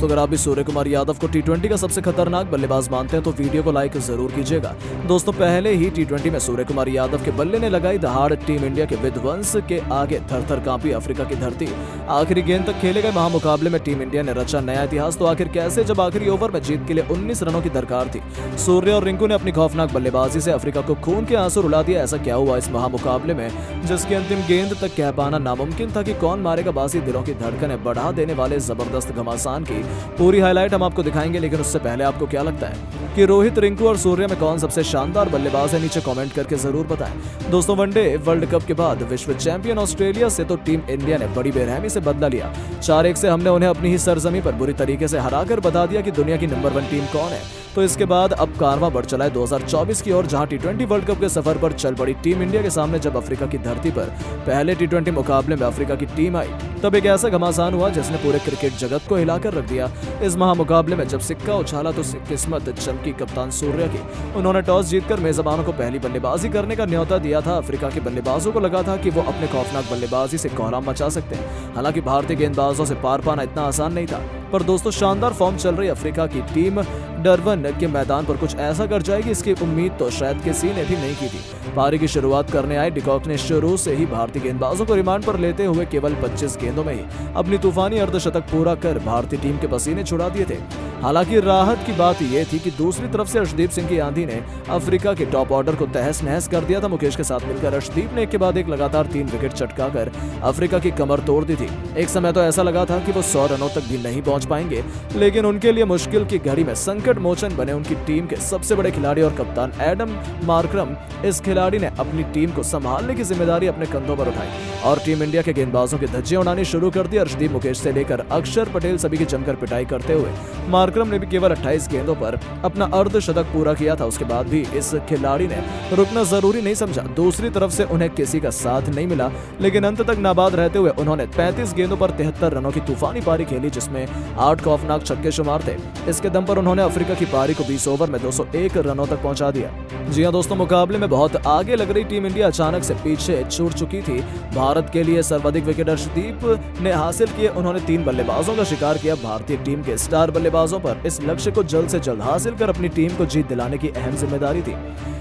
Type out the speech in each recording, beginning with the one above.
दोस्तों अगर आप भी सूर्य कुमार यादव को टी20 का सबसे खतरनाक बल्लेबाज मानते हैं तो वीडियो को लाइक जरूर कीजिएगा। दोस्तों पहले ही टी20 में सूर्य कुमार यादव के बल्ले ने लगाई दहाड़, टीम इंडिया के विध्वंस के आगे थर-थर कांपी अफ्रीका की धरती। आखिरी गेंद तक खेले गए महामुकाबले में टीम इंडिया ने रचा नया इतिहास। तो आखिर कैसे, जब आखिरी ओवर में जीत के लिए 19 रनों की दरकार थी, सूर्य और रिंकू ने अपनी खौफनाक बल्लेबाजी से अफ्रीका को खून के आंसू रुला दिया। ऐसा क्या हुआ इस महामुकाबले में जिसकी अंतिम गेंद तक कह पाना नामुमकिन था कि कौन मारेगा बाजी। दिलों की धड़कनें बढ़ा देने वाले जबरदस्त घमासान की पूरी हाईलाइट हम आपको दिखाएंगे, लेकिन उससे पहले आपको क्या लगता है कि रोहित, रिंकू और सूर्य में कौन सबसे शानदार बल्लेबाज है? नीचे कमेंट करके जरूर बताएं। दोस्तों वनडे वर्ल्ड कप के बाद विश्व चैंपियन ऑस्ट्रेलिया से तो टीम इंडिया ने बड़ी बेरहमी से बदला लिया। 4-1 से हमने उन्हें अपनी ही सरजमी पर बुरी तरीके से हराकर बता दिया कि दुनिया की नंबर 1 टीम कौन है। तो इसके बाद अब कारवां बढ़ चला है 2024 की ओर, जहां टी20 वर्ल्ड कप के सफर पर चल पड़ी टीम इंडिया के सामने। जब अफ्रीका की धरती पर पहले टी20 मुकाबले में अफ्रीका की टीम आई, तब एक ऐसा घमासान हुआ जिसने पूरे क्रिकेट जगत को हिलाकर रख दिया। इस महामुकाबले में जब सिक्का उछाला तो किस्मत चमकी कप्तान सूर्य की। उन्होंने टॉस जीतकर मेजबानों को पहली बल्लेबाजी करने का न्योता दिया था। अफ्रीका के बल्लेबाजों को लगा था कि वो अपने खौफनाक बल्लेबाजी से कोहराम मचा सकते हैं। हालांकि भारतीय गेंदबाजों से पार पाना इतना आसान नहीं था। पर दोस्तों शानदार फॉर्म चल रही अफ्रीका की टीम डरबन के मैदान पर कुछ ऐसा कर जाएगी, इसकी उम्मीद तो शायद किसी ने भी नहीं की थी। पारी की शुरुआत करने आए डिकॉक ने शुरू से ही भारतीय गेंदबाजों को रिमांड पर लेते हुए केवल 25 गेंदों में ही अपनी तूफानी अर्धशतक पूरा कर भारतीय टीम के पसीने छुड़ा दिए थे। हालांकि राहत की बात यह थी कि दूसरी तरफ से अर्शदीप सिंह की आंधी ने अफ्रीका के टॉप ऑर्डर को तहस नहस कर दिया था। मुकेश के साथ मिलकर अर्शदीप ने एक के बाद एक लगातार 3 विकेट चटकाकर अफ्रीका की कमर तोड़ दी थी। एक समय तो ऐसा लगा था कि वो 100 रनों तक भी नहीं पहुंच पाएंगे, लेकिन उनके लिए मुश्किल की घड़ी में संकट मोचन बने उनकी टीम के सबसे बड़े खिलाड़ी और कप्तान एडम मार्करम। इस खिलाड़ी ने अपनी टीम को संभालने की जिम्मेदारी अपने कंधों पर उठाई और टीम इंडिया के गेंदबाजों की धज्जियां उड़ानी शुरू कर दी। अर्शदीप, मुकेश से लेकर अक्षर पटेल सभी की जमकर पिटाई करते हुए मार्करम ने भी केवल 28 गेंदों पर अपना अर्धशतक पूरा किया था। उसके बाद भी इस खिलाड़ी ने रुकना जरूरी नहीं समझा। दूसरी तरफ से उन्हें किसी का साथ नहीं मिला, लेकिन अंत तक नाबाद रहते हुए उन्होंने 35 गेंदों पर 73 रनों की तूफानी पारी खेली, जिसमें 8 खौफनाक छक्के शुमार थे। इसके दम पर उन्होंने अफ्रीका की पारी को 20 ओवर में 201 रनों तक पहुंचा दिया। जी हां दोस्तों, मुकाबले में बहुत आगे लग रही टीम इंडिया अचानक से पीछे छूट चुकी थी। भारत के लिए सर्वाधिक विकेट अर्शदीप ने हासिल किए। उन्होंने 3 बल्लेबाजों का शिकार किया। भारतीय टीम के स्टार बल्लेबाजों पर इस लक्ष्य को जल्द से जल्द हासिल कर अपनी टीम को जीत दिलाने की अहम जिम्मेदारी थी।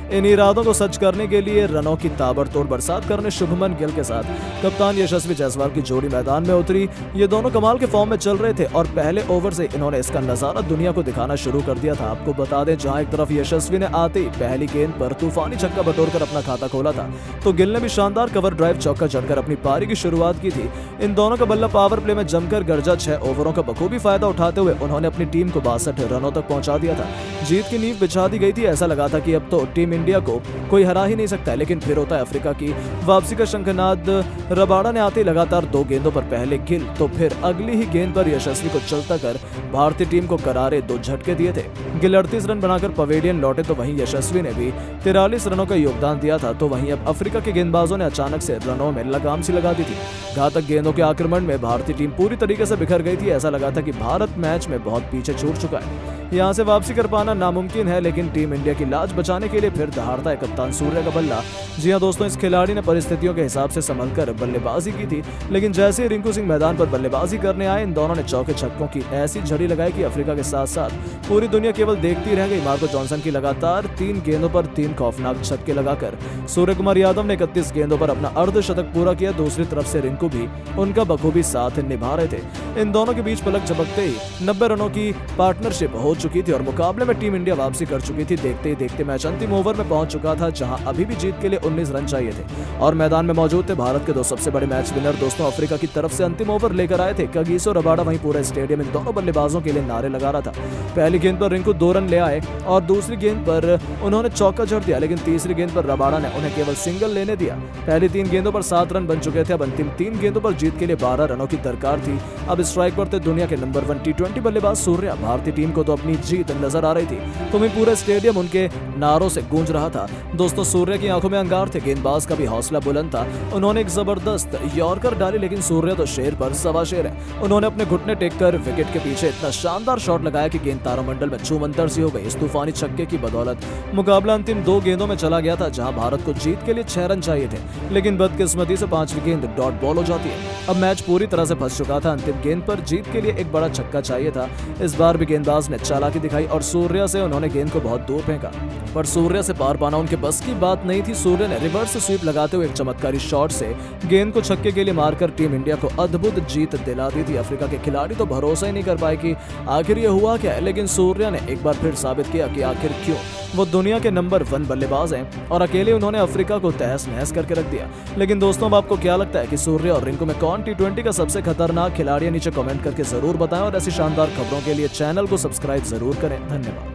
इन इरादों को सच करने के लिए रनों की ताबड़तोड़ बरसात करने शुभमन गिल के साथ कप्तान यशस्वी जायसवाल की जोड़ी मैदान में उतरी। ये दोनों कमाल के फॉर्म में चल रहे थे और पहले ओवर से इन्होंने इसका नजारा दुनिया को दिखाना शुरू कर दिया था। आपको बता दें, जहां एक तरफ यशस्वी ने आते ही पहली गेंद पर तूफानी छक्का बटोरकर अपना खाता खोला था, तो गिल ने भी शानदार कवर ड्राइव चौका जड़कर अपनी पारी की शुरुआत की थी। इन दोनों का बल्ला पावर प्ले में जमकर गरजा। 6 ओवरों का बखूबी फायदा उठाते हुए उन्होंने अपनी टीम को 62 रनों तक पहुंचा दिया था। जीत की नींव बिछा दी गई थी। ऐसा लगा था कि अब तो टीम इंडिया को कोई हरा ही नहीं सकता है, लेकिन फिर होता है अफ्रीका की वापसी का शंखनाद। रबाडा ने आते लगातार 2 गेंदों पर पहले गिल, तो फिर अगली ही गेंद पर यशस्वी को चलता कर भारतीय टीम को करारे 2 झटके दिए थे। गिल 38 रन बनाकर पवेलियन लौटे, तो वहीं यशस्वी ने भी 43 रनों का योगदान दिया था। तो वहीं अब अफ्रीका के गेंदबाजों ने अचानक से रनों में लगाम सी लगा दी थी। घातक गेंदों के आक्रमण में भारतीय टीम पूरी तरीके से बिखर गई थी। ऐसा लगा था कि भारत मैच में बहुत पीछे छूट चुका है। यहाँ से वापसी कर पाना नामुमकिन है, लेकिन टीम इंडिया की लाज बचाने के लिए फिर दहाड़ता है कप्तान सूर्य का बल्ला। जी हां दोस्तों, इस खिलाड़ी ने परिस्थितियों के हिसाब से संभलकर बल्लेबाजी की थी, लेकिन जैसे ही रिंकू सिंह मैदान पर बल्लेबाजी करने आए, इन दोनों ने चौके छक्कों की ऐसी झड़ी लगाई कि अफ्रीका के साथ साथ पूरी दुनिया केवल देखती रह गई। मार्को जॉनसन की लगातार 3 गेंदों पर 3 खौफनाक छक्के लगाकर सूर्य कुमार यादव ने 31 गेंदों पर अपना अर्धशतक पूरा किया। दूसरी तरफ से रिंकू भी उनका बखूबी साथ निभा रहे थे। इन दोनों के बीच पलक झपकते ही 90 रनों की पार्टनरशिप हो चुकी थी और मुकाबले में टीम इंडिया वापसी कर चुकी थी। देखते ही देखते मैच अंतिम ओवर में पहुंच चुका था, जहां अभी भी जीत के लिए 19 रन चाहिए थे और मैदान में मौजूद थे भारत के 2 सबसे बड़े मैच विनर। दोस्तों अफ्रीका की तरफ से अंतिम ओवर लेकर आए थे कगिसो रबाडा। वहीं पूरा स्टेडियम इन दोनों बल्लेबाजों के लिए नारे लगा रहा था। पहली गेंद पर रिंकू 2 रन ले आए और दूसरी गेंद पर उन्होंने चौका जड़ दिया, लेकिन तीसरी गेंद पर रबाडा ने उन्हें केवल सिंगल लेने दिया। पहली 3 गेंदों पर 7 रन बन चुके थे। अब अंतिम 3 गेंदों पर जीत के लिए 12 रनों की दरकार थी। अब स्ट्राइक पर थे दुनिया के नंबर 1 टी20 बल्लेबाज सूर्य। भारतीय टीम को तो अब अपनी जीत नजर आ रही थी। तुम्हें पूरे स्टेडियम उनके नारों से गूंज रहा था। दोस्तों सूर्य की आंखों में अंगार थे, गेंदबाज का भी हौसला बुलंद था। उन्होंने एक जबरदस्त यॉर्कर डाली, लेकिन सूर्य तो शेर पर सवा शेर है। उन्होंने अपने घुटने टेक कर विकेट के पीछे इतना शानदार शॉट लगाया कि गेंद तारामंडल में छूमंतर सी हो गई। इस तूफानी छक्के की बदौलत मुकाबला अंतिम 2 गेंदों में चला गया था, जहां भारत को जीत के लिए 6 रन चाहिए थे, लेकिन बदकिस्मती से 5वीं गेंद डॉट बॉल हो जाती है। अब मैच पूरी तरह से फंस चुका था। अंतिम गेंद पर जीत के लिए एक बड़ा छक्का चाहिए था। इस बार भी गेंदबाज ने चालाकी दिखाई और सूर्य से उन्होंने गेंद को बहुत दूर फेंका, पर सूर्य से पार पाना उनके बस की बात नहीं थी। सूर्य ने रिवर्स स्वीप लगाते हुए एक चमत्कारी शॉट से गेंद को छक्के के लिए मारकर टीम इंडिया को अद्भुत जीत दिला दी थी। अफ्रीका के खिलाड़ी तो भरोसा ही नहीं कर पाए कि आखिर ये हुआ क्या है, लेकिन सूर्य ने एक बार फिर साबित किया कि आखिर क्यों वो दुनिया के नंबर 1 बल्लेबाज हैं और अकेले उन्होंने अफ्रीका को तहस नहस करके रख दिया। लेकिन दोस्तों, अब आपको क्या लगता है कि सूर्य और रिंकू में कौन T20 का सबसे खतरनाक खिलाड़ी है? नीचे कमेंट करके जरूर बताएं और ऐसी शानदार खबरों के लिए चैनल को सब्सक्राइब जरूर करें। धन्यवाद।